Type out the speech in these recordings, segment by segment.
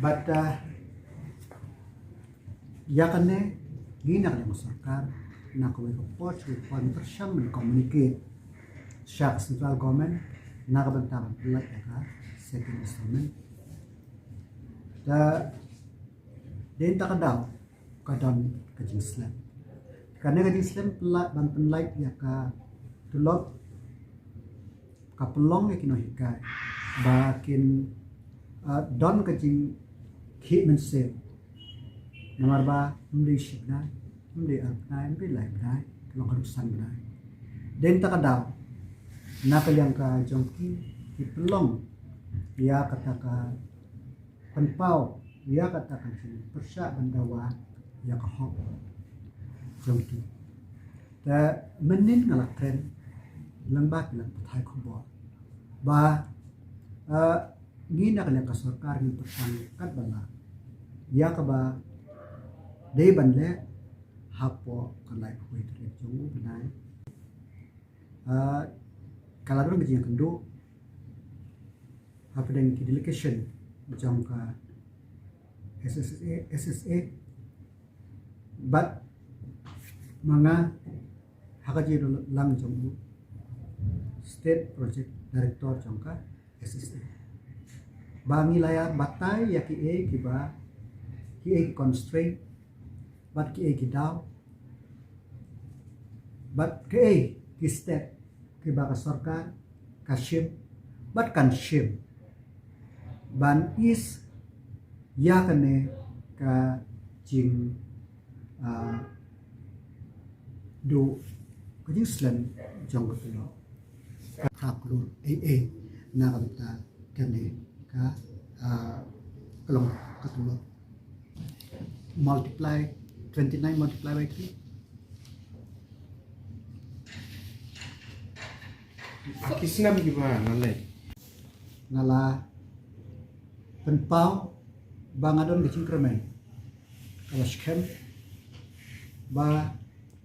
but yakane ginak yang sarkar nakwe ko poch with persiam men communicate syak central government nakabantaban like ka second installment da den takadaw kadon kajing slam karena kajing slam ban penlait ya ka tulot ka pelong ya kino hikai bakin don kajing ki men se nomor ba mdi shibna mdi apna mdi lai brai long karusan brai den takadaw nakaliang ka jongki ki pelong ya kata ka penpau ya kata ka persya bandawa ya ka hop jongki da menin ngalak tren lembak lang pathai khobor ba ngina kaliang ka sarkar ni persang kat bala ya ka ba dei banle hapo kalai hui tre jongu benai kalau orang kerja kendo apa dengan delegation macam ke SSA but mga hakaji lang jong state project director jongka SSA bangi layar batai ya ki kiba ki constraint but ki daw but ki state kiba ka sarkar ka shim but kan shim ban is yakane ka jing do kajing slan jong ka tulo ka taklur na kanta kane ka kalong katulo multiply 29 multiply by 3 Kisnam gimana nalai? Ngala penpau bangadon kecing kremen kalau skem ba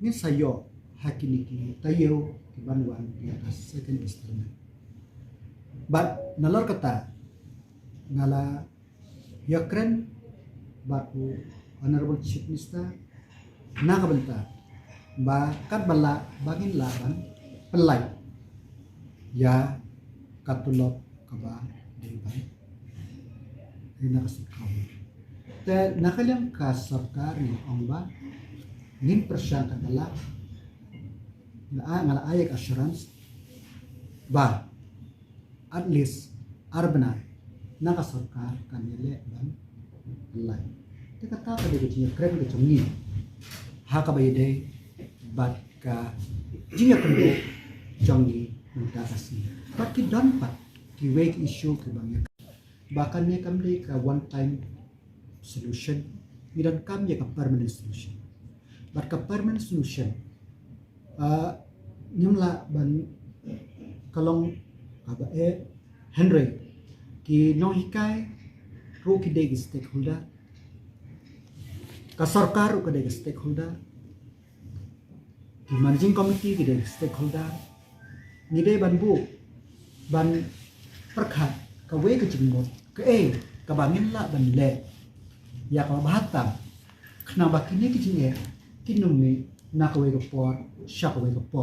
ni sayo hakiniki tayo ibanwan di atas second installment but nalor kata ngala yakren baku honorable chief minister nakabenta ba kat bala bangin laban pelai ya katulok kaba diban ina kasikaw te nakalyang ka sarkar ni ongba nin persyang kadala ngala ayak assurance ba at least arbana naka sarkar kanile ban lai te kata ka de jinya kren ke chungi ha ka bayde bat ka jinya kendo chungi minta kasih. But ki don pat ki wake issue ki bang bahkan ne kam le ka one time solution idan kam ya ka permanent solution. But ka permanent solution nyumla ban kalong aba Henry ki no hikai ro ki de stakeholder ka sarkar ro ka de stakeholder ki managing committee ki de stakeholder ni de ban bu ban perkhat ka we ka jingmot ka ka bangin la ban le ya ka bahatam khna bakine ki jinge kinum ni na ka we ka por sha ka we ka por